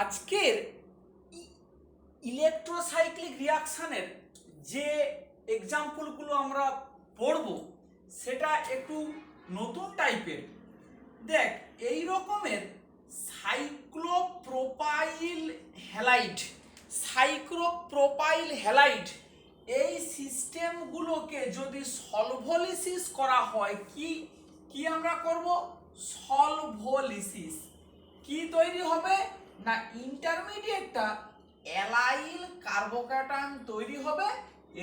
আজকের ইলেকট্রোসাইক্লিক রিয়াকশানের যে এক্সাম্পলগুলো আমরা পড়ব সেটা একটু নতুন টাইপের। দেখ, এই রকমের সাইক্লোপ্রোপাইল হ্যালাইড এই সিস্টেমগুলোকে যদি সলভোলিসিস করা হয়, কি আমরা করব? সলভোলিসিস। কি তৈরি হবে না, ইন্টারমিডিয়েটটা অ্যালাইল কার্বোক্যাটায়ন তৈরি হবে।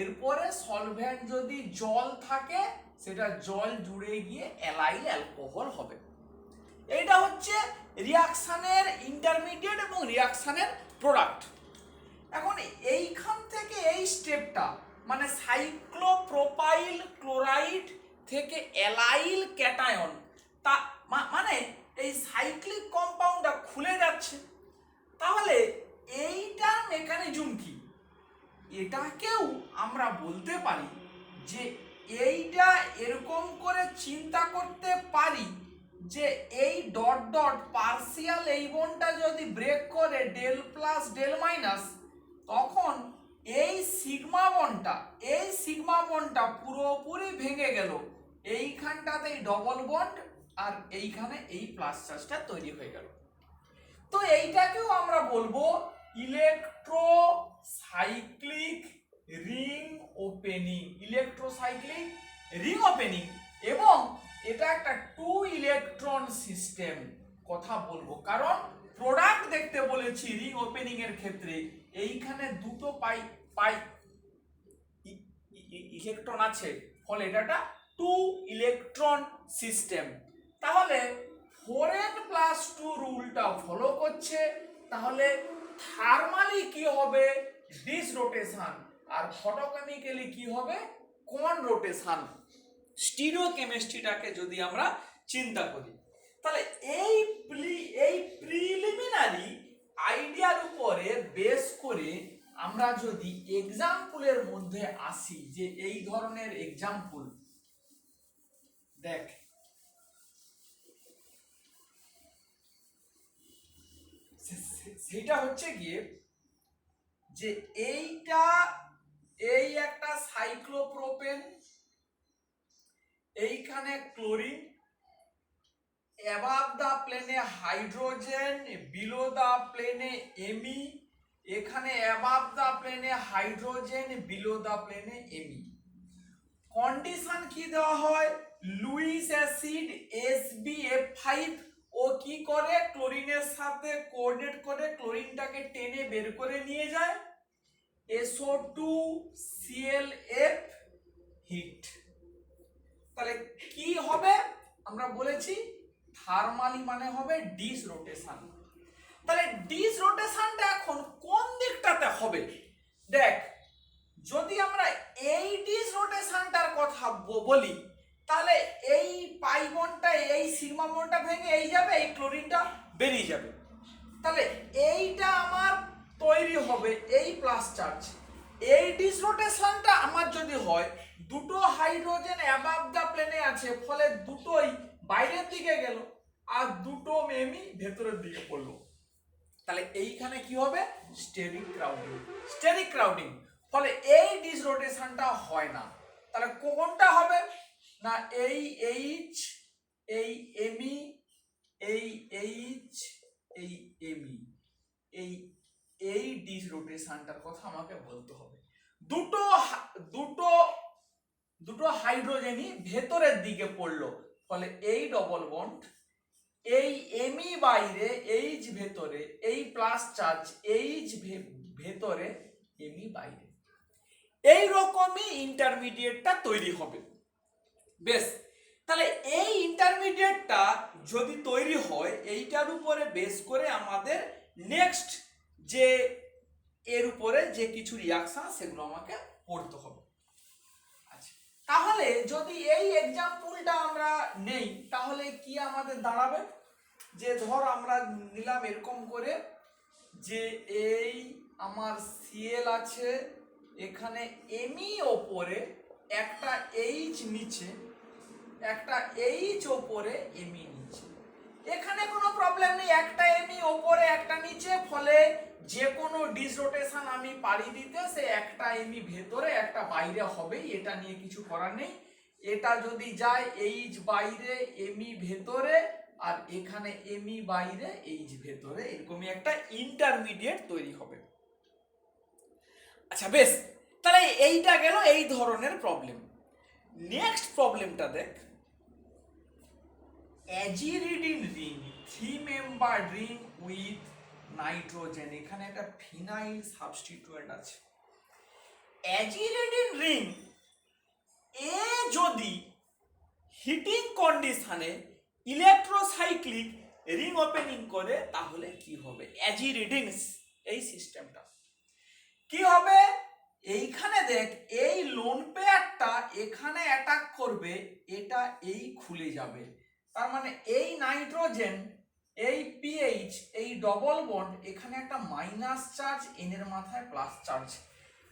এরপরে সলভেন্ট যদি জল থাকে সেটা জল জুড়ে গিয়ে অ্যালাইল অ্যালকোহল হবে। এইটা হচ্ছে রিয়াকশানের ইন্টারমিডিয়েট এবং রিয়াকশানের প্রোডাক্ট। এখন এইখান থেকে এই স্টেপটা মানে সাইক্লোপ্রোপাইল ক্লোরাইড থেকে অ্যালাইল ক্যাটায়ন, তা মানে এই সাইক্লিক কম্পাউন্ডটা খুলে যাচ্ছে। তাহলে এইটার মেকানিজম কি? এটাকেও আমরা বলতে পারি যে এইটা এরকম করে চিন্তা করতে পারি যে এই ডট ডট পার্সিয়াল এই বন্ডটা যদি ব্রেক করে ডেল প্লাস ডেল মাইনাস, তখন এই সিগমা বন্ডটা পুরোপুরি ভেঙে গেল। এইখানটাতে ডবল বন্ড আর এইখানে এই প্লাস চার্জটা তৈরি হয়ে গেল। তো এইটাকেও আমরা বলবো ইলেকট্রোসাইক্লিক রিং ওপেনিং, এবং এটা একটা 2 ইলেকট্রন সিস্টেম কথা বলবো, কারণ প্রোডাক্ট দেখতে বলেছি রিং ওপেনিং এর ক্ষেত্রে এইখানে দুটো পাই ইলেকট্রন আছে, ফলে এটা 2 ইলেকট্রন সিস্টেম। তাহলে 4n+2 রুলটা ফলো করছে। তাহলে থার্মালি কি হবে? ডিস রোটেশন, আর ফটোকেমিক্যালি কি হবে? কোন রোটেশন। স্টিরিওকেমিস্ট্রিটাকে যদি আমরা চিন্তা করি, তাহলে এই প্রিলিমিনারি আইডিয়ার উপরে বেস করে আমরা যদি এক্সাম্পলের মধ্যে আসি, যে এই ধরনের এক্সাম্পল দেখ, সেটা হচ্ছে গিয়ে যে এই একটা সাইক্লোপ্রোপেন, এইখানে ক্লোরিন, অ্যাবাভ দা প্লেনে হাইড্রোজেন, বিলো দা প্লেনে এমি, এখানে অ্যাবাভ দা প্লেনে হাইড্রোজেন, বিলো দা প্লেনে এমি। কন্ডিশন কি দেওয়া হয়? লুইস অ্যাসিড SbF5 ও কি করে? ক্লোরিনের সাথে কোঅর্ডিনেট করে ক্লোরিনটাকে টেনে বের করে নিয়ে যায়। SO2ClF hit. তাহলে কি হবে? আমরা বলেছি থার্মালি মানে হবে ডিস রোটেশন। তাহলে ডিস রোটেশনটা এখন কোন দিকটাতে হবে? দেখ, যদি আমরা এই ডিস রোটেশনটার কথা বলি, তাহলে এই পাই বন্ডটা এই সিগমা বন্ডটা ভেঙে এই যাবে, এই ক্লোরিনটা বেরিয়ে যাবে। তাহলে এইটা আমার তৈরি হবে এই প্লাস চার্জ। এই ডিস রোটেশনটা আমার যদি হয়, দুটো হাইড্রোজেন অ্যাবাভ দা প্লেনে আছে, ফলে দুটোই বাইরের দিকে গেল আর দুটো এমি ভেতরের দিকে পড়লো। তাহলে এইখানে কি হবে? Steric crowding. ফলে এই ডিস রোটেশনটা হয় না। তাহলে কোনটা হবে না? এই এইচ, এই এমি, এই এইচ, এই এমি, এই ডিস রোটেশনটার কথা আমাকে বলতে হবে। দুটো হাইড্রোজেনই ভেতরের দিকে পড়লো, ফলে এই ডবল বন্ড, এই এমি বাইরে, এইচ ভেতরে, এই প্লাস চার্জ, এইচ ভেতরে, এমি বাইরে। এই রকমই ইন্টারমিডিয়েটটা তৈরি হবে। বেশ, তাহলে এই ইন্টারমিডিয়েটটা যদি তৈরি হয়, এইটার উপরে বেস করে আমাদের নেক্সট যে এর উপরে যে কিছু রিয়াকশন সেগুলো আমাকে পড়তে হবে। আচ্ছা, তাহলে যদি এই এক্সাম্পলটা আমরা নেই, তাহলে কি আমাদের দাঁড়াবে? যে ধর আমরা নিলাম এরকম করে যে এই আমার Cl আছে, এখানে এমি ওপরে, একটা এইচ নিচে, একটা এইচ ওপরে, এমি নিচে। এখানে কোনো প্রবলেম নেই, একটা এমি ওপরে একটা নিচে নিচে, ফলে যে কোনো ডিসরোটেশন আমি পারি দিতে সে একটা এমি ভেতরে একটা বাইরে হবেই, এটা নিয়ে কিছু করার নেই। এটা যদি যায় এইচ বাইরে এমি ভেতরে, আর এখানে এমি বাইরে এইচ ভেতরে, এরকমই একটা ইন্টারমিডিয়েট তৈরি হবে। আচ্ছা বেশ, তাহলে এইটা গেল এই ধরনের প্রবলেম। নেক্সট প্রবলেমটা দেখ, aziridine ring, 3 member ring with nitrogen, এখানে একটা ফিনাইল সাবস্টিটিউয়েন্ট আছে। অ্যাজিরিডিন রিং এ যদি হিটিং কন্ডিশনে ইলেকট্রোসাইক্লিক রিং ওপেনিং করে তাহলে কি হবে? অ্যাজিরিডিনস এই সিস্টেমটা কি হবে? এইখানে দেখ, এই লোন পেয়ারটা এখানে অ্যাটাক করবে, এটা এই খুলে যাবে, তার মানে এই নাইট্রোজেন, এই পিএইচ, এই ডবল বন্ড, এখানে একটা মাইনাস চার্জ, এন এর মাথায় প্লাস চার্জ,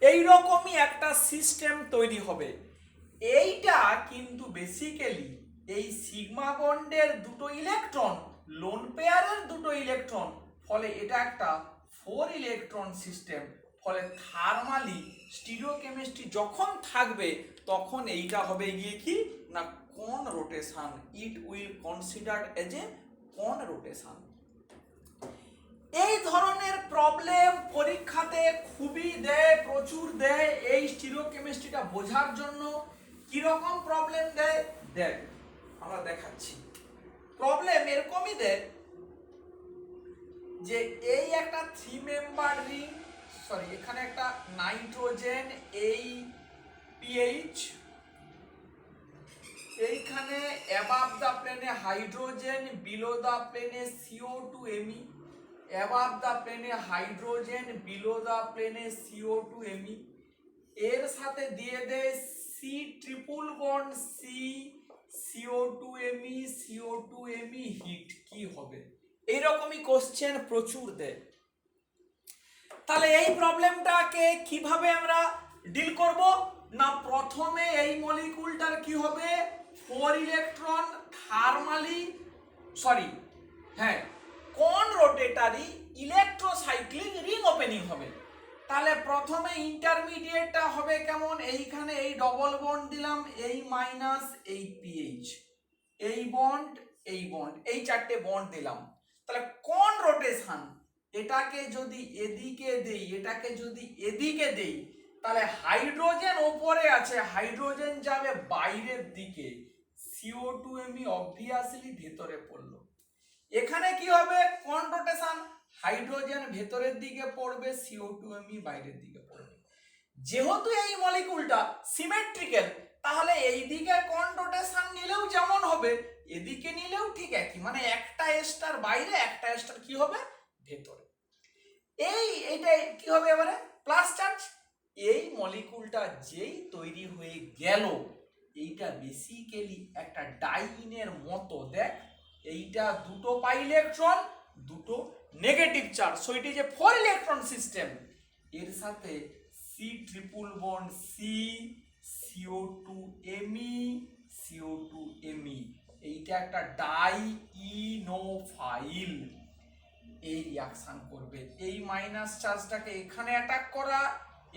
এই রকমই একটা সিস্টেম তৈরি হবে। এইটা কিন্তু বেসিক্যালি এই সিগমা বন্ডের দুটো ইলেকট্রন, লোন পেয়ারের দুটো ইলেকট্রন, ফলে এটা একটা 4 ইলেকট্রন সিস্টেম। ফলে থার্মালি স্টিরিওকেমিস্ট্রি যখন থাকবে তখন এইটা হবে গিয়ে কি না কোন rotation, it will considered as a কোন রোটেশন। এই ধরনের প্রবলেম পরীক্ষাতে খুবই দেয়, প্রচুর দেয়। এই স্টিরিওকেমিস্ট্রিটা বোঝার জন্য কি রকম প্রবলেম দেয় দেখ, আমরা দেখাচ্ছি। প্রবলেম এরকমই দেয় যে এই একটা 3 মেম্বার রিং, সরি এখানে একটা নাইট্রোজেন, এই পিএইচ, এইখানে অ্যাবাভ দা প্লেনে হাইড্রোজেন, বিলো দা প্লেনে CO2Me, অ্যাবাভ দা প্লেনে হাইড্রোজেন, বিলো দা প্লেনে CO2Me, এর সাথে দিয়ে দেয় C triple bond C CO2Me, CO2Me heat, কি হবে? এইরকমই কোশ্চেন প্রচুর দেয়। তাহলে এই প্রবলেমটাকে কিভাবে আমরা ডিল করব না, প্রথমে এই মলিকুলটার কি হবে, 4 ইলেকট্রন থার্মালি, সরি হ্যাঁ, কোন রোটেটারি ইলেকট্রোসাইক্লিক রিং ওপেনিং হবে। তাহলে প্রথমে ইন্টারমিডিয়েটটা হবে কেমন, এইখানে এই ডবল বন্ড দিলাম, এই মাইনাস এই পিএইচ, এই বন্ড, এই বন্ড, এই চারটে বন্ড দিলাম। তাহলে কোন রোটেশন, এটাকে যদি এদিকে দেই, এটাকে যদি এদিকে দেই, তাহলে হাইড্রোজেন ওপরে আছে, হাইড্রোজেন যাবে বাইরের দিকে, CO2Me অবভিয়াসলি ভেতরে পড়লো। এখানে কি হবে, কোন রোটেশন, হাইড্রোজেন ভেতরের দিকে পড়বে, CO2Me বাইরের দিকে পড়বে। যেহেতু এই মলিকুলটা সিমেট্রিক্যাল, তাহলে এই দিকে কোন রোটেশন নিলেও যেমন হবে, এদিকে নিলেও ঠিক একই, মানে একটা স্টার বাইরে, একটা স্টার কি হবে ভেতরে। এইটা কি হবে এবারে, প্লাস চার্জ। এই মলিকুলটা যেই তৈরি হয়ে গেল, এইটা বেসিক্যালি একটা ডাইনের মতো, দেখ এইটা দুটো পাই ইলেকট্রন, দুটো negative charge, so it is a 4 electron system. এর সাথে C triple bond C, CO2Me, CO2Me, এইটা একটা ডাইইনোফাইল। এই রিঅ্যাকশন করবে, এই মাইনাস চার্জটাকে এখানে অ্যাটাক করা,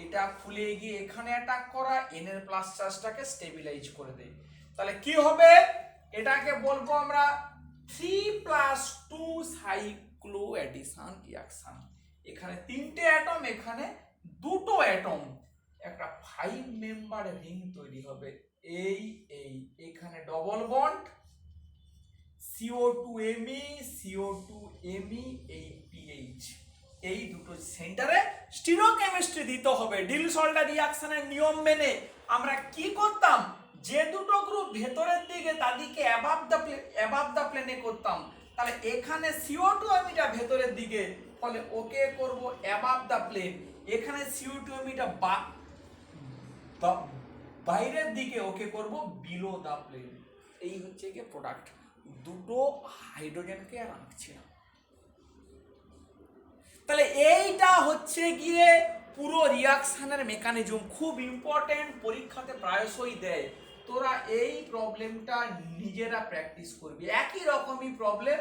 এটা খুলে গিয়ে এখানে অ্যাটাক করা, এন এর প্লাস চার্জটাকে স্টেবিলাইজ করে দেয়। তাহলে কি হবে, এটাকে বলবো আমরা 3+2 সাইক্লো অ্যাডিশন রিঅ্যাকশন। এখানে 3টে অ্যাটম, এখানে 2টো অ্যাটম, একটা 5 মেম্বার রিং তৈরি হবে। এই এখানে ডবল বন্ড, CO2Me, CO2Me, এই পিএইচ, এই দুটো সেন্টারে স্টিরিওকেমিস্ট্রি দিতে হবে। ডিল-সল্টার রিঅ্যাকশনের নিয়ম মেনে আমরা কি করতাম, যে দুটো গ্রুপ ভেতরের দিকে তাদেরকে অ্যাবাভ দা প্লেনে করতাম। তাহলে এখানে CO2Meটা ভেতরের দিকে, ফলে ওকে করব অ্যাবাভ দা প্লেন। এখানে CO2Meটা বাইরের দিকে, ওকে করব বিলো দা প্লেন। এই হচ্ছে কি প্রোডাক্ট, দুটো হাইড্রোজেনকে রাখছি না। তাহলে এইটা হচ্ছে গিয়ে পুরো রিঅ্যাকশনের মেকানিজম, খুব ইম্পর্টেন্ট, পরীক্ষাতে প্রায়শই দেয়। তোরা এই প্রবলেমটা নিজেরা প্র্যাকটিস করবি, একই রকমই প্রবলেম,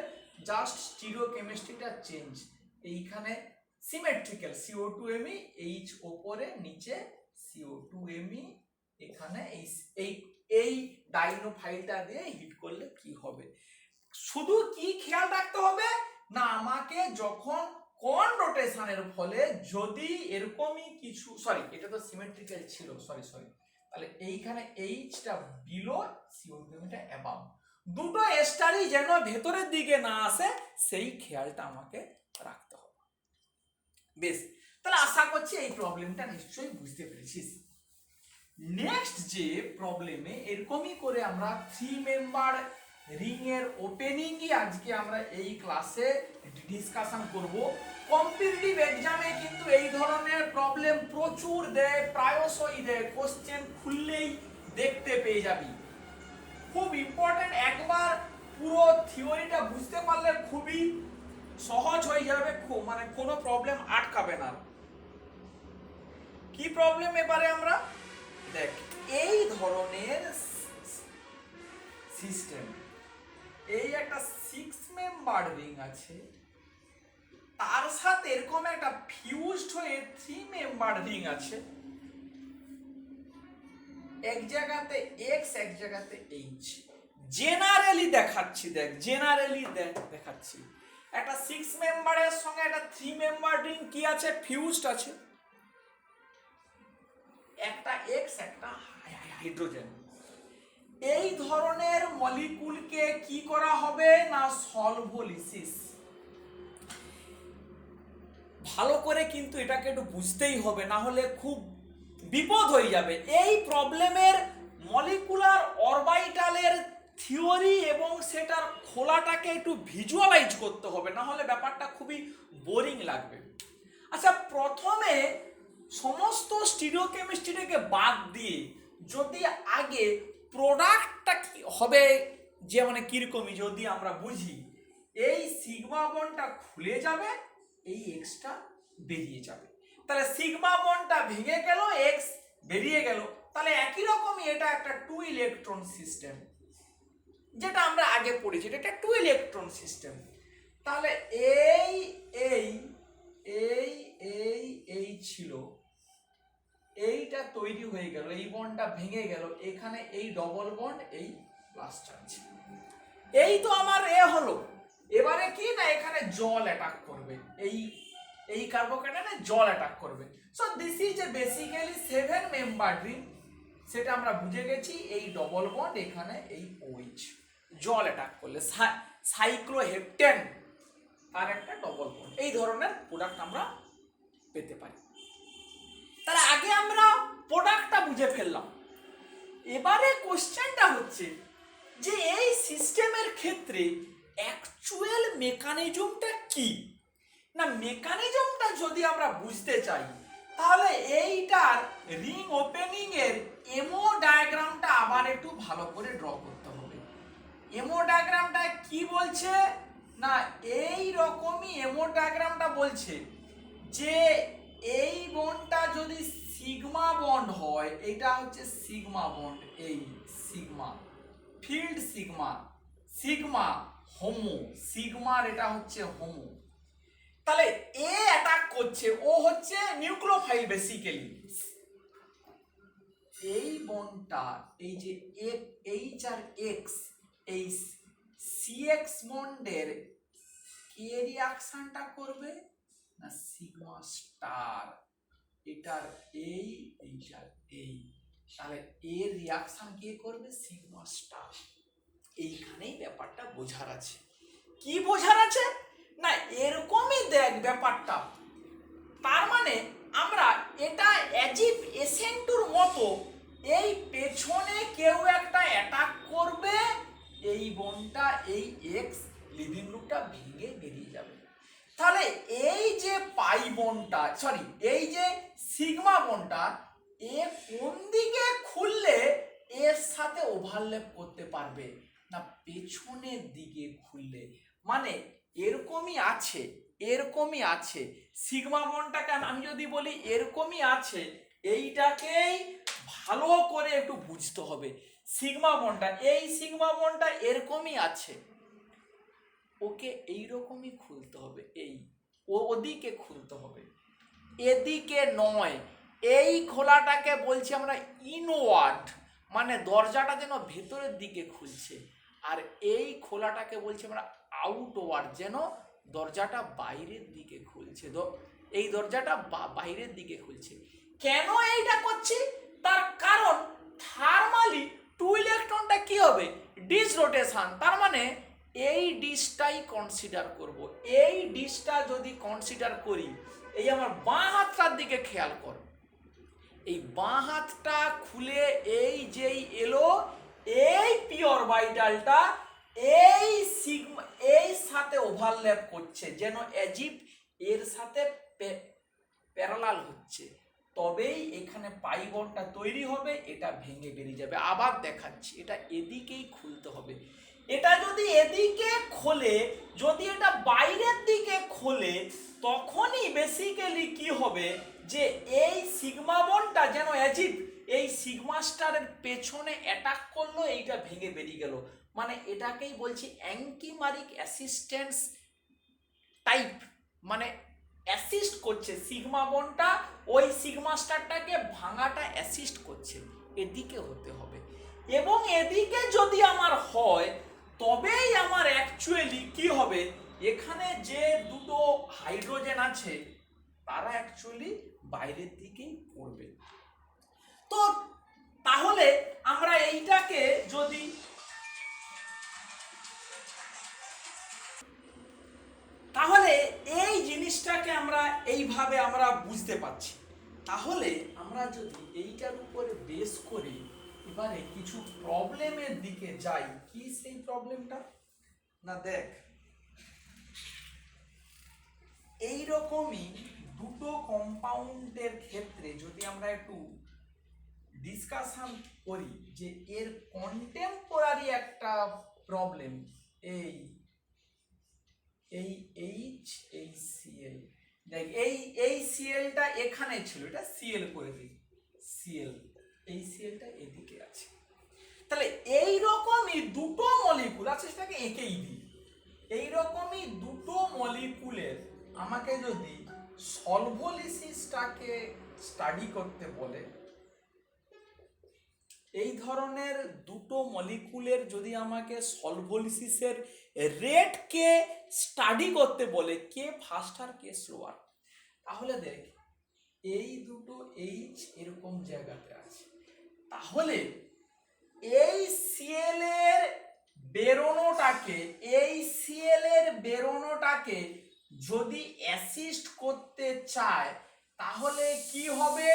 জাস্ট স্টিরিওকেমিস্ট্রিটা চেঞ্জ। এইখানে সিমেট্রিক্যাল CO2Me, H ওপরে নিচে CO2Me, এখানে এই এই ডাইনো ফাইলটা দিয়ে হিট করলে কি হবে। শুধু কি খেয়াল রাখতে হবে না, আমাকে যখন কোন রোটেশনের ফলে যদি এরকমই কিছু, সরি এটা তো সিমেট্রিক্যাল ছিল, সরি তাহলে এইখানে এইচটা বিলো, CO2টা অ্যাবাভ, দুটো স্টারই যেন ভেতরের দিকে না আসে সেই খেয়ালটা আমাকে রাখতে হবে। বেশ, তাহলে আশা করছি এই প্রবলেমটা নিশ্চয়ই বুঝতে পেরেছিস। নেক্সট যে প্রবলেমে এরকমই করে আমরা 3 মেম্বার রিং এর ওপেনিংই আজকে আমরা এই ক্লাসে ডিসকাশন করব। কম্পিটিটিভ এক্সামে কিন্তু এই ধরনের প্রবলেম প্রচুর দেয়, প্রায়শই দেয়, কোশ্চেন খুললেই দেখতে পেয়ে যাবি। খুব ইম্পর্টেন্ট, একবার পুরো থিওরিটা বুঝতে পারলে খুবই সহজ হয়ে যাবে, মানে কোনো প্রবলেম আটকাবে না। কি প্রবলেম এবারে আমরা দেখ, এই ধরনের সিস্টেম, এই একটা 6 মেম্বার রিং আছে, তার সাথে এরকম একটা ফিউজড হয়ে 3 মেম্বার রিং আছে, এক জায়গাতে X এক জায়গাতে H। জেনারেলি দেখাচ্ছি, দেখ জেনারেলি দেখাচ্ছি, একটা 6 মেম্বারের সঙ্গে একটা 3 মেম্বার রিং কি আছে, ফিউজড আছে, একটা X একটা হাইড্রোজেন। এই ধরনের মলিকুলকে কি করা হবে না সলভোলিসিস। ভালো করে কিন্তু এটাকে একটু বুঝতেই হবে, না হলে খুব বিপদ হয়ে যাবে। এই প্রবলেমের মলিকুলার অরবিটালের থিওরি এবং সেটার খোলাটাকে একটু ভিজুয়ালাইজ করতে হবে, না হলে ব্যাপারটা খুবই বোরিং লাগবে। আচ্ছা, প্রথমে সমস্ত স্টিরিওকেমিস্ট্রিটাকে বাদ দিয়ে যদি আগে প্রোডাক্টটা কি হবে, যে মানে কিরকমই যদি আমরা বুঝি, এই সিগমা বন্ডটা খুলে যাবে, এই এক্সটা বেরিয়ে যাবে, তাহলে সিগমা বন্ডটা ভেঙে গেল, এক্স বেরিয়ে গেল, তাহলে একই রকমই এটা একটা 2 ইলেকট্রন সিস্টেম, যেটা আমরা আগে পড়েছি, এটা একটা 2 ইলেকট্রন সিস্টেম। তাহলে এই এই এই এই এই ছিল, এইটা তৈরি হয়ে গেল, এই বন্ডটা ভেঙে গেল, এখানে এই ডবল বন্ড, এই প্লাস চার্জ, এই তো আমার এ হলো। এবারে কি না, এখানে জল অ্যাটাক করবে, এই কার্বোক্যাটায়নে জল অ্যাটাক করবে। So this is a basically 7 member ring, সেটা আমরা বুঝে গেছি। এই ডবল বন্ড, এখানে এই OH, জল অ্যাটাক করলে সাইক্লোহেপটেন আর একটা ডবল বন্ড, এই ধরনের প্রোডাক্ট আমরা পেতে পারি। তাহলে আগে আমরা প্রোডাক্টটা বুঝে ফেললাম। এবারে কোশ্চেনটা হচ্ছে যে এই সিস্টেমের ক্ষেত্রে অ্যাকচুয়াল মেকানিজমটা কি না। মেকানিজমটা যদি আমরা বুঝতে চাই, তাহলে এইটার রিং ওপেনিং এর এমো ডায়াগ্রামটা আবার একটু ভালো করে ড্র করতে হবে। এমো ডায়াগ্রামটা কি বলছে না, এই রকমই এমো ডায়াগ্রামটা বলছে যে এই বন্ডটা যদি সিগমা বন্ড হয়, এটা হচ্ছে সিগমা বন্ড, এই সিগমা ফিল্ড, সিগমা হোমো, সিগমার এটা হচ্ছে হোমো। তাহলে এ অ্যাটাক করছে, ও হচ্ছে নিউক্লিওফাইল বেসিক্যালি। এই বন্ডটা, এই যে H আর X, এই CX বন্ডের কে রিঅ্যাকশনটা করবে না সিগমা স্টার, এটার এইটার এই, তাহলে এর রিঅ্যাকশন কে করবে সিগমা স্টার। এইখানেই ব্যাপারটা বোঝার আছে। কি বোঝার আছে না, এরকমই দেখ ব্যাপারটা। তার মানে আমরা এটা অ্যাজিভ এসেন্টুর মতো, এই পেছনে কেউ একটা অ্যাটাক করবে, এই বন্ডটা এই এক্স লিভিং গ্রুপটা ভেঙে বেরিয়ে যাবে। তাহলে এই যে পাই বন্ডটা, সরি এই যে সিগমা বন্ডটা, এ কোন দিকে খুললে এর সাথে ওভারল্যাপ করতে পারবে না পেছনের দিকে খুললে। মানে এরকমই আছে, এরকমই আছে সিগমা বন্ডটাকে আমি যদি বলি এরকমই আছে, এইটাকেই ভালো করে একটু বুঝতে হবে। সিগমা বন্ডটা, এই সিগমা বন্ডটা এরকমই আছে, ওকে এইরকমই খুলতে হবে। এই ওদিকে খুলতে হবে, এদিকে নয়। এই খোলাটাকে বলছি আমরা ইনওয়ার্ড, মানে দরজাটা যেন ভেতরের দিকে খুলছে। আর এই খোলাটাকে বলছি আমরা আউটওয়ার্ড, যেন দরজাটা বাইরের দিকে খুলছে। এই দরজাটা বাইরের দিকে খুলছে। কেন এইটা করছি? তার কারণ থার্মালি টু ইলেকট্রনটা কি হবে? Dis rotation. তার মানে এই ডিসটাই কনসিডার করব। এই ডিসটা যদি কনসিডার করি, এই আমার বাঁ হাতটার দিকে খেয়াল কর। এই বাঁ হাতটা খুলে এই যেই এলো, এই পি অরবিটালটা এই সিগমা এই সাথে ওভারল্যাপ করছে, যেন অ্যাজিভ এর সাথে প্যারালাল হচ্ছে, তবেই এখানে পাই বন্ডটা তৈরি হবে, এটা ভেঙে বেরিয়ে যাবে। আবার দেখাচ্ছি, এটা এদিকেই খুলতে হবে। এটা যদি এদিকে খোলে, যদি এটা বাইরের দিকে খোলে, তখনই বেসিক্যালি কি হবে যে এই সিগমা বন্ডটা যেন অ্যাজিভ এই সিগমা স্টারের পেছনে অ্যাটাক করলো, এইটা ভেঙে বেরিয়ে গেল। মানে এটাকেই বলছি অ্যান্টিমারিক অ্যাসিস্ট্যান্স টাইপ, মানে অ্যাসিস্ট করছে সিগমা বন্ডটা, ওই সিগমা স্টারটাকে ভাঙাটা অ্যাসিস্ট করছে। এদিকে হতে হবে, এবং এদিকে যদি আমার হয়, তবেই আমার অ্যাকচুয়ালি কি হবে, এখানে যে দুটো হাইড্রোজেন আছে তারা অ্যাকচুয়ালি বাইরের দিকেই পড়বে। তো তাহলে আমরা এইটাকে যদি তাহলে এই জিনিসটাকে আমরা এইভাবে আমরা বুঝতে পারছি। তাহলে আমরা যদি এইটার উপরে বেস করি এবারে কিছু প্রবলেমের দিকে যাই। কি সেই প্রবলেমটা? না দেখ, এইরকমই দুটো কম্পাউন্ডের ক্ষেত্রে যদি আমরা একটু ডিসকাশন করি যে এর কন্টেম্পোরারি একটা প্রবলেম, এই Cl, দেখ এই Clটা এখানে ছিল, এটা Cl করে দিই, Cl, এই Clটা এদিকে আছে। তাহলে এই রকমই দুটো মলিকুল আছে, সেটাকে এঁকেই দিই। এই রকমই দুটো মলিকুলের আমাকে যদি সলভোলিসিসটাকে স্টাডি করতে বলে, এই ধরনের দুটো মলিকুলের যদি আমাকে সলভোলিসিসের রেটকে স্টাডি করতে বলে, কে ফাস্ট আর কে স্লোয়ার, তাহলে দেখ এই দুটো এইচ এরকম জায়গাতে আছে। তাহলে এই সিএল এর বেরোনোটাকে যদি অ্যাসিস্ট করতে চায়, তাহলে কি হবে,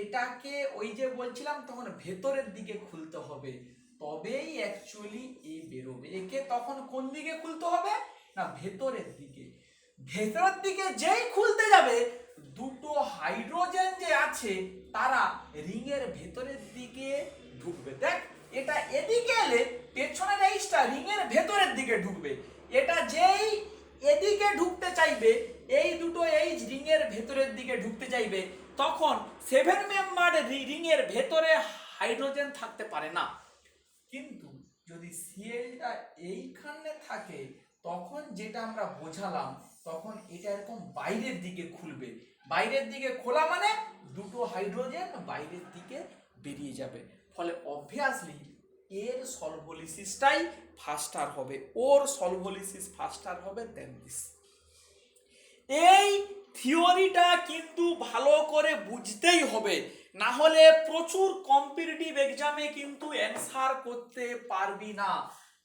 এটাকে ওই যে বলছিলাম তখন ভেতরের দিকে খুলতে হবে, তবেই অ্যাকচুয়ালি এ বেরোবে। একে তখন কোন দিকে খুলতে হবে? না ভেতরের দিকে। ভেতরের দিকে যেই খুলতে যাবে, দুটো হাইড্রোজেন যে আছে তারা রিং এর ভেতরের দিকে ঢুকবে। দেখ এটা এদিকে এলে পেছনের এইচটা রিং এর ভেতরের দিকে ঢুকবে। এটা যেই এদিকে ঢুকতে চাইবে, এই দুটো এইচ রিং এর ভেতরের দিকে ঢুকতে চাইবে, তখন 7 মেম্বার রিং এর ভেতরে হাইড্রোজেন থাকতে পারে না। কিন্তু যদি সিএলটা এইখানে থাকে, তখন যেটা আমরা বোঝালাম, তখন এটা এরকম বাইরের দিকে খুলবে। বাইরের দিকে খোলা মানে দুটো হাইড্রোজেন বাইরের দিকে বেরিয়ে যাবে। ফলে অবভিয়াসলি এর সলভোলিসিসটাই ফাস্টার হবে, ওর সলভোলিসিস ফাস্টার হবে দেন দিস। এই থিওরিটা কিন্তু ভালো করে বুঝতেই হবে, না হলে প্রচুর কম্পিটিটিভ এক্সামে কিন্তু অ্যানসার করতে পারবি না।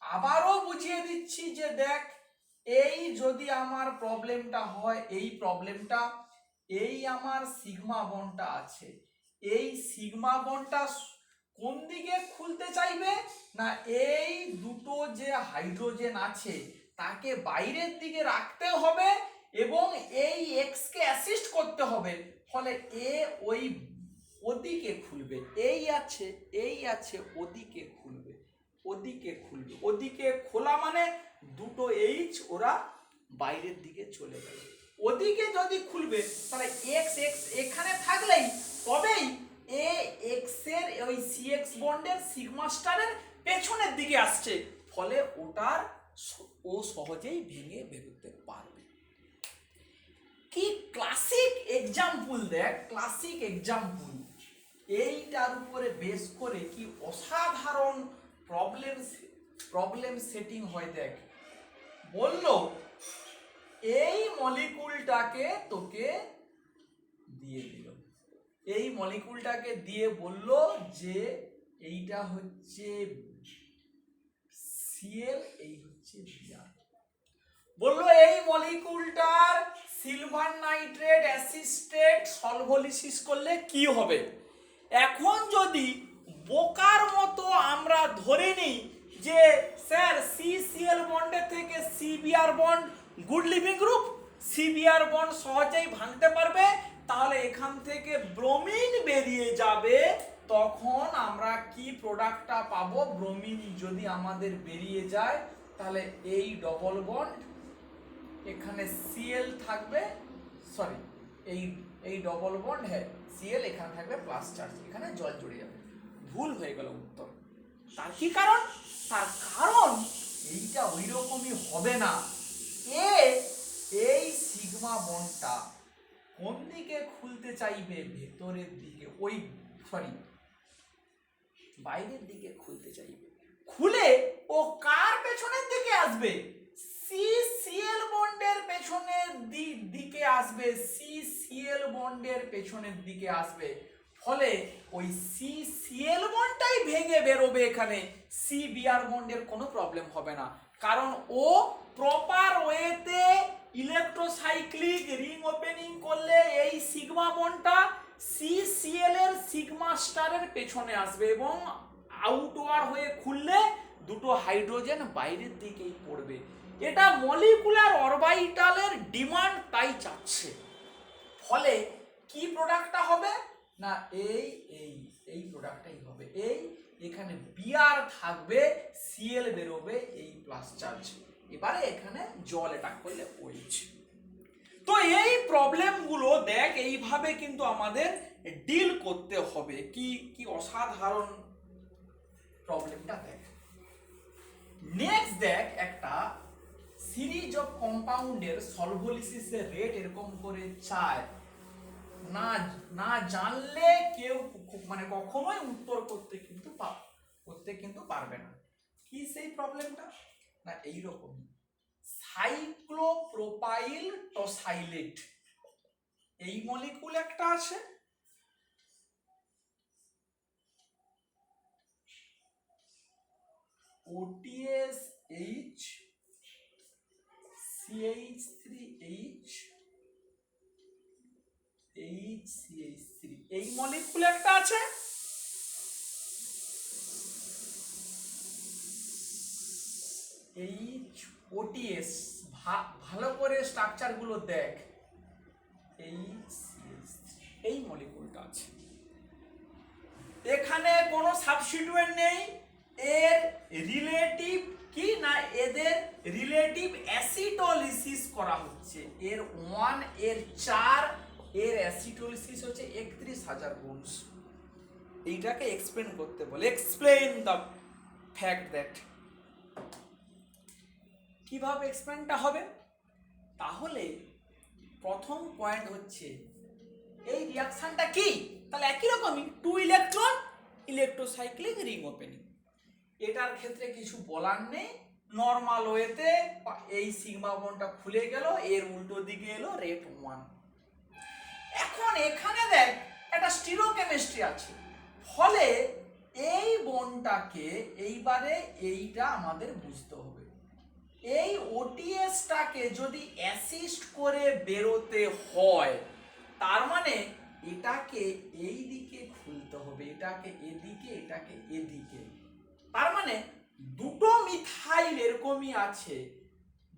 আবারও বুঝিয়ে দিচ্ছি যে দেখ, এই যদি আমার প্রবলেমটা হয়, এই প্রবলেমটা, এই আমার সিগমা বন্ডটা আছে, এই সিগমা বন্ডটা কোন দিকে খুলতে চাইবে? না এই দুটো যে হাইড্রোজেন আছে তাকে বাইরের দিকে রাখতে হবে এবং এই এক্স কে অ্যাসিস্ট করতে হবে। ফলে এ ওই ওদিকে খুলবে, এই আছে ওদিকে খুলবে, ওদিকে খোলা মানে দুটো এইচ ওরা বাইরের দিকে চলে গেল। ওদিকে যদি খুলবে তাহলে এক্স এখানে থাকলেই তবেই এ এক্স এর ওই সিএক্স বন্ডের সিগমা স্টারের পেছনের দিকে আসছে, ফলে ও সহজেই ভেঙে বেরোতে পারবে। এক্সাম্পল দেখ, ক্লাসিক এক্সাম্পল, এইটার উপরে বেস করে কি অসাধারণ প্রবলেম সেটিং হয় দেখ। বললো এই মলিকুলটাকে তোকে দিয়ে দিল, এই মলিকুলটাকে দিয়ে বলল যে এইটা হচ্ছে Cl, এই হচ্ছে Br। বললো এই মলিকুলটার সিলভার নাইট্রেট অ্যাসিস্টেড সলভোলিসিস করলে কি হবে। এখন যদি বোকার মতো আমরা ধরে নিই যে স্যার CCl বন্ডের থেকে CBr bond good living group, CBr bond সহজেই ভাঙতে পারবে, তাহলে এখান থেকে ব্রোমিন বেরিয়ে যাবে, তখন আমরা কি প্রোডাক্টটা পাবো। ব্রোমিন যদি আমাদের বেরিয়ে যায় তাহলে এই ডবল বন্ড এখানে Cl থাকবে, সরি এই ডবল বন্ড, হ্যাঁ Cl এখানে থাকবে প্লাস চার্জ, এখানে জল জড়িয়ে যাবে। ভুল হয়ে গেল উত্তর। তার কি কারণ? তার কারণ এইটা ওই রকমই হবে না। এই সিগমা বন্ডটা কোন দিকে খুলতে চাইবে? ভেতরের দিকে, ওই সরি বাইরের দিকে খুলতে চাইবে। খুলে ও কার পেছনের দিকে আসবে? CCl বন্ডের পেছনের দিকে আসবে, CCl বন্ডের পেছনের দিকে আসবে। ফলে ওই CCl বন্ডটাই ভেঙে বেরোবে এখানে, CBr বন্ডের কোনো প্রবলেম হবে না, কারণ ও প্রপার ওয়েতে ইলেকট্রোসাইক্লিক রিং ওপেনিং করলে এই সিগমা বন্ডটা CCl এর সিগমা স্টারের পেছনে আসবে এবং আউটওয়ার্ড হয়ে খুললে দুটো হাইড্রোজেন বাইরের দিকেই পড়বে। এটা মলিকুলার অরবিটালের ডিমান্ড, তাই চাচ্ছে। ফলে কি প্রোডাক্টটা হবে না, এই প্রোডাক্টটাই হবে। এখানে Br থাকবে, Cl বেরোবে, এই প্লাস চার্জ। এবারে এখানে জল অ্যাটাক করলে OH। তো এই প্রবলেমগুলো দেখ, এইভাবে কিন্তু আমাদের ডিল করতে হবে। কি অসাধারণ প্রবলেমটা দেখ। নেক্সট দেখ, একটা সিরিজ অফ কম্পাউন্ডের সলভোলিসিসের রেট এরকম করে চায়, না জানলে কেউ মানে কখনোই উত্তর করতে কিন্তু পারবে না। কি সেই প্রবলেমটা না, এইরকম সাইক্লোপ্রোপাইল টসাইলেট, এই মলিকুল একটা আছে, OTSH CH3H HCH3, এই মলিকুল একটা আছে। OTS, ভালো করে স্ট্রাকচার গুলো দেখ, এই মলিকুলটা আছে। এখানে কোনো সাবস্টিটিউয়েন্ট নেই, এর রিলেটিভ কি না, এদের রিলেটিভ অ্যাসিটোলিসিস করা হচ্ছে। এর 1, এর 4, এর অ্যাসিটোলিসিস হচ্ছে 31,000 গুণ। এইটাকে এক্সপ্লেন করতে বলে, এক্সপ্লেন দ্য ফ্যাক্ট দ্যাট। কিভাবে এক্সপ্লেনটা হবে? তাহলে প্রথম পয়েন্ট হচ্ছে এই রিঅ্যাকশনটা কি, তাহলে একই রকমই 2 ইলেকট্রন ইলেকট্রোসাইক্লিক রিং ওপেনিং। এটার ক্ষেত্রে কিছু বলার নেই, নর্মাল ওয়েতে এই সিগমা বন্ডটা খুলে গেল, এর উল্টো দিকে এলো রেট 1। এখন এখানে দেখ একটা স্টিরিওকেমিস্ট্রি আছে, ফলে এই বন্ডটাকে এইবারে এইটা আমাদের বুঝতে হবে। এই OTSটাকে যদি অ্যাসিস্ট করে বেরোতে হয়, তার মানে এটাকে এই দিকে খুলতে হবে, এটাকে এদিকে, এটাকে এদিকে। তার মানে দুটো মিথাইল এরকমই আছে,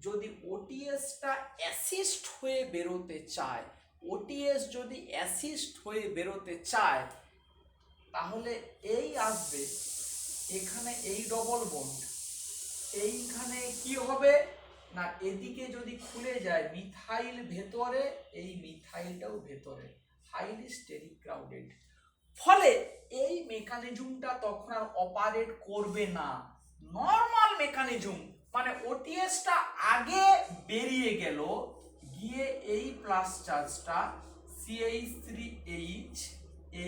যদি OTSটা অ্যাসিস্ট হয়ে বেরোতে চায়, OTS যদি অ্যাসিস্ট হয়ে বেরোতে চায়, তাহলে এই আসবে এখানে এই ডবল বন্ড, এইখানে কি হবে না, এদিকে যদি খুলে যায় মিথাইল ভেতরে, এই মিথাইলটাও ভেতরে, হাইলি স্টেরিক ক্রাউডেড। ফলে এই মেকানিজমটা তখন আর অপারেট করবে না, নর্মাল মেকানিজম, মানে OTSটা আগে বেরিয়ে গেল, গিয়ে এই প্লাস চার্জটা CH3H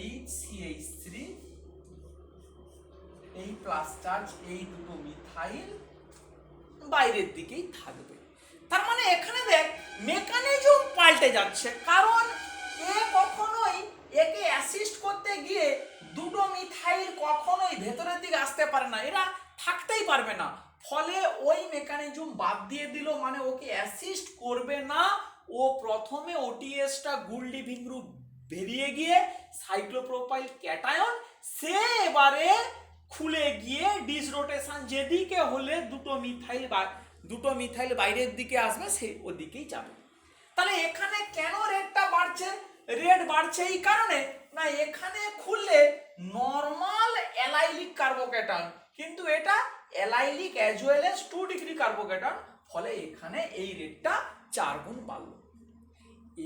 HCH3 এই প্লাস চার্জ এই দুটো মিথাইল বাইরের দিকেই থাকবে। তার মানে এখানে দেখ মেকানিজম পাল্টে যাচ্ছে, কারণ এ কখনোই একে অ্যাসিস্ট করতে গিয়ে দুটো মিথাইল কখনোই ভেতরের দিকে আসতে পারে না, এরা থাকতেই পারবে না, ফলে ওই মেকানিজম বাদ দিয়ে দিল, মানে ওকে অ্যাসিস্ট করবে না। ও প্রথমে ওটিএসটা গুলডিভিং গ্রুপ বেরিয়ে গিয়ে সাইক্লোপ্রোপাইল ক্যাটায়ন সে এবারে খুলে গিয়ে ডিসরোটেশন যেদিকে হলে দুটো মিথাইল বাইরের দিকে আসবে সেই ওদিকেই যাবে। তাহলে এখানে কেন রেটটা বাড়ছে? রেট বাড়ছে এই কারণে না, এখানে খুললে নরমাল অ্যালাইলিক কার্বোক্যাটায়ন, কিন্তু এটা allylic as well as 2 degree carbocation, ফলে এখানে এই রেটটা 4 গুণ বাড়লো।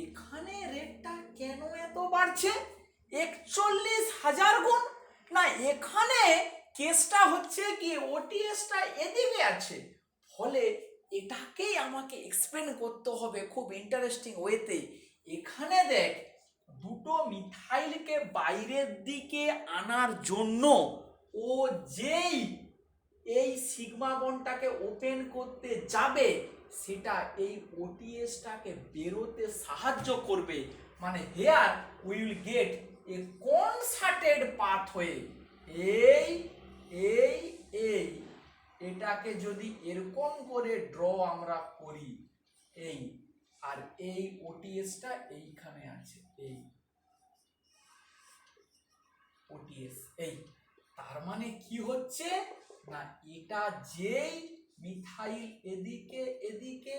এখানে রেটটা কেন এত বাড়ছে 41,000 গুণ? না, এখানে কেসটা হচ্ছে কি ওটিএসটা এদিকে আছে, ফলে এটাকেই আমাকে এক্সপ্লেন করতে হবে খুব ইন্টারেস্টিং ওয়েতে। এখানে দেখ দুটো মিথাইলকে বাইরের দিকে আনার জন্য ও যেই এই সিগমা বন্ডটাকে ওপেন করতে যাবে সেটা এই ওটিএসটাকে বেরোতে সাহায্য করবে, মানে here we will get A concerted pathway. এই এই এই এটাকে যদি এরকম করে ড্র আমরা করি, এই আর এই ওটিএসটা এইখানে আছে, এই ওটিএস এই, তার মানে কি হচ্ছে না, এটা যেই মিথাইল এদিকে এদিকে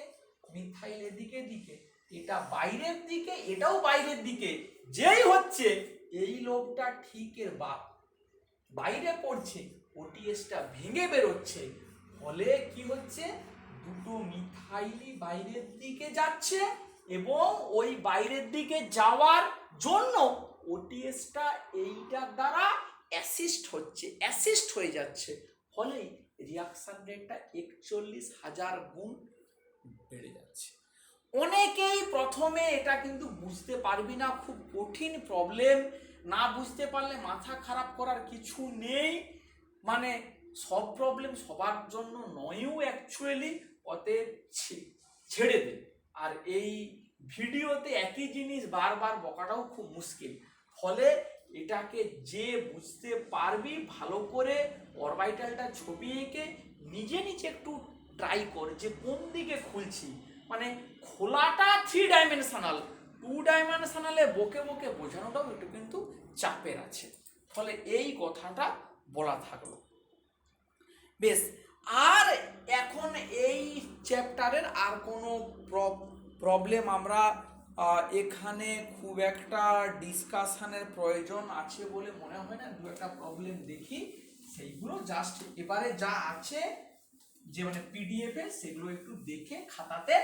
মিথাইল এদিকে দিকে, এটা বাইরের দিকে এটাও বাইরের দিকে, যেই হচ্ছে এই লোকটা ঠিক এর বাইরে পড়ছে, ওটিএসটা ভেঙে বেরোচ্ছে, ফলে কি হচ্ছে দুটো মিথাইলই বাইরের দিকে যাচ্ছে এবং ওই বাইরের দিকে যাওয়ার জন্য ওটিএসটা এইটার দ্বারা অ্যাসিস্ট হয়ে যাচ্ছে, ফলে রিঅ্যাকশন রেটটা 41,000 গুণ বেড়ে যাচ্ছে। অনেকেই প্রথমে এটা কিন্তু বুঝতে পারবি না, খুব কঠিন প্রবলেম, না বুঝতে পারলে মাথা খারাপ করার কিছু নেই, মানে সব প্রবলেম সবার জন্য নয়ও অ্যাকচুয়ালি, অতএব ছেড়ে দে। আর এই ভিডিওতে একই জিনিস বারবার বকাটাও খুব মুশকিল, ফলে এটাকে যে বুঝতে পারবি ভালো করে অরবিটালটা ছবি এঁকে নিজে একটু ট্রাই কর যে কোন দিকে খুলছি, মানে খোলাটা 3 ডাইমেনশনাল, 2 ডাইমেনশনালে বকে বকে বোঝানোটাও একটু কিন্তু চাপের আছে, ফলে এই কথাটা বলা থাকলো। বেশ, আর এখন এই চ্যাপ্টারের আর কোনো প্রবলেম আমরা এখানে খুব একটা ডিসকাশনের প্রয়োজন আছে বলে মনে হয় না, দু একটা প্রবলেম দেখি, সেইগুলো জাস্ট এবারে যা আছে যে মানে পিডিএফে সেগুলো একটু দেখে খাতাতে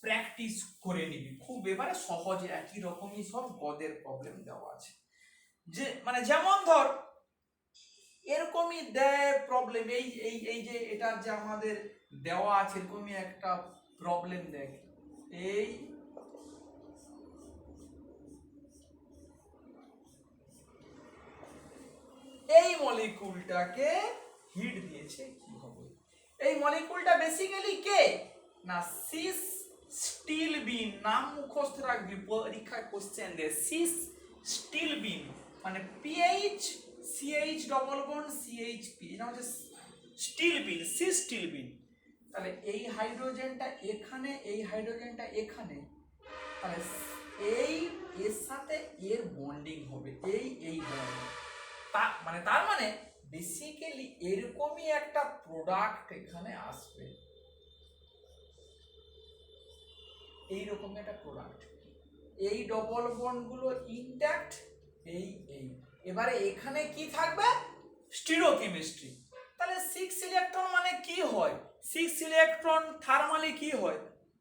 প্র্যাকটিস করে নিবি, খুব এবারে সহজে একই রকমই সব গদের প্রবলেম দেওয়া আছে, যে মানে যেমন ধর এরকমই দেয় প্রবলেম, এই এই এই যে এটা যে আমাদের দেওয়া আছে এরকমই একটা প্রবলেম দেখ, এই মলিকুলটাকে হিট দিয়েছে, কি হবে এই মলিকুলটা বেসিক্যালি কে না সিস স্টিলবিন, নাম মুখস্থ রাখবি, পরীক্ষায় কোশ্চেন দেয়, সিস স্টিলবিন মানে PH CH double bond CHP, এটা হচ্ছে স্টিলবিন, সিস স্টিলবিন। তাহলে এই হাইড্রোজেনটা এখানে, এই হাইড্রোজেনটা এখানে, তাহলে এই এর সাথে এর বন্ডিং হবে, এই বন্ড, তার মানে বেসিক্যালি এরকমই একটা প্রোডাক্ট এখানে আসবে, এইরকম একটা প্রোডাক্ট, এই ডবল বন্ড গুলো ইনট্যাক্ট, এই এবারে এখানে কি থাকবে স্টিরিওকেমিস্ট্রি। তাহলে 6 ইলেকট্রন মানে কি হয়, 6 ইলেকট্রন থার্মালি কি হয়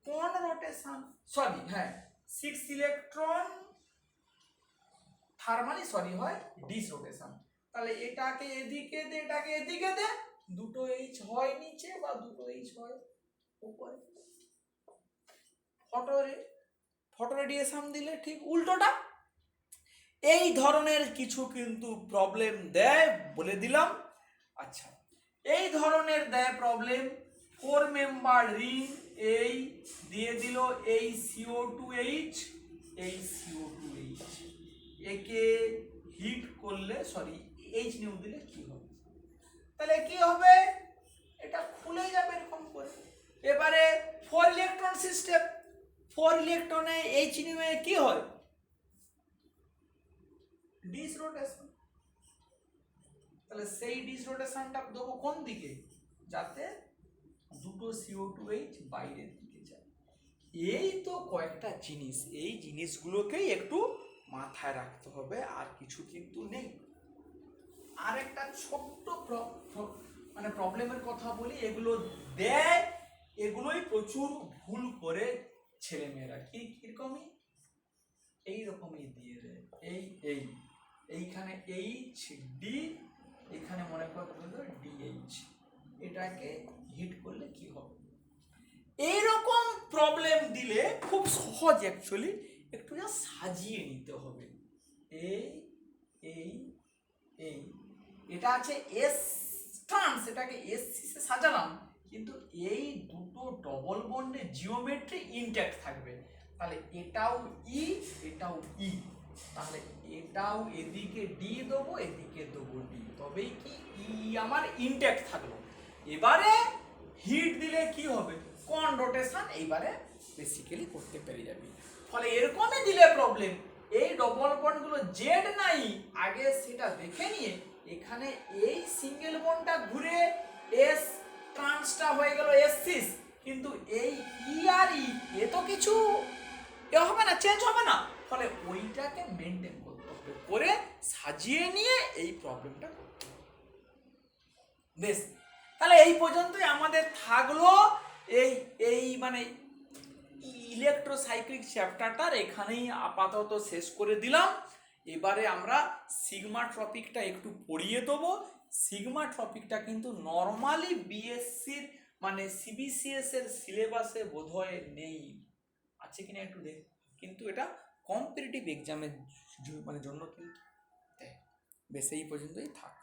কোন রোটেশন, সরি হ্যাঁ 6 ইলেকট্রন থার্মালি হয় ডিসরোটেশন। তাহলে এটাকে এদিকে দে, এটাকে এদিকে দে, দুটো এইচ হয় নিচে বা দুটো এইচ হয় উপরে, ফটো রেডিয়েশন দিলে ঠিক উল্টোটা, এই ধরনের কিছু কিন্তু প্রবলেম দেয়, বলে দিলাম। আচ্ছা, এই ধরনের দেয় প্রবলেম, 4 মেম্বার রিং, এই দিয়ে দিল এই CO2H, এই CO2H, একে হিট করলে, সরি H নিউ দিলে কি হবে? তাহলে কি হবে? এটা খুলে যাবে এরকম করে। এবারে 4 ইলেকট্রন সিস্টেম, 4 ইলেকট্রনে H নিউ এ কি হয়? Dis rotation. তাহলে সেই ডিস রোটেশনটা দেবো কোন দিকে? যাতে দুটো CO2H বাইরের দিকে যায়। এই তো কয়েকটা জিনিস, এই জিনিসগুলোকেই একটু মাথায় রাখতে হবে, আর কিছু কিন্তু নেই। আর একটা ছোট্ট মানে প্রবলেমের কথা বলি, এগুলো দেয়, এগুলোই প্রচুর ভুল করে ছেলেমেয়েরা। কিরকমই এইরকমই দিয়ে দেয়, এইখানে HD, এখানে মনে করতে DH, এটাকে হিট করলে কি হবে? এইরকম প্রবলেম দিলে খুব সহজ, অ্যাকচুয়ালি একটু যা সাজিয়ে নিতে হবে। এই এটা আছে S ট্রান্স, এটাকে SC তে সাজালাম, কিন্তু এই দুটো ডবল বন্ডে জিওমেট্রি ইনট্যাক্ট থাকবে। তাহলে এটাও E, এটাও E, তাহলে এটাও এদিকে D দেবো, এদিকে দেবো D, তবেই কি E আমার ইনট্যাক্ট থাকলো। এবারে হিট দিলে কি হবে? কোন রোটেশন এইবারে বেসিক্যালি করতে পেরে যাবি। ফলে এরকমই দিলে প্রবলেম, এই ডবল বন্ডগুলো জেড নাই আগে সেটা দেখে নিয়ে, এখানে এই সিঙ্গেল বন্ডটা ঘুরে এস ট্রান্সটা হয়ে গেল এস সিস, কিন্তু এই ই আর ই এ তো কিছু এ হবে না, চেঞ্জ হবে না। ফলে ওইটাকে মেনটেন করতে হবে, করে সাজিয়ে নিয়ে এই প্রবলেমটা করতে হবে। বেশ, তাহলে এই পর্যন্তই আমাদের থাকলো। এই মানে ইলেকট্রোসাইক্লিক চ্যাপ্টারটার এখানেই আপাতত শেষ করে দিলাম। এবারে আমরা সিগমা টপিকটা একটু পড়িয়ে দেবো। সিগমা টপিকটা কিন্তু নর্মালি বিএসসির মানে সিবিসিএস এর সিলেবাসে বোধহয় নেই, আছে কিনা একটু দেখ, কিন্তু এটা কম্পিটিটিভ এক্সামের মানে জন্য কিন্তু দেয়। বেশ, এই পর্যন্তই থাক।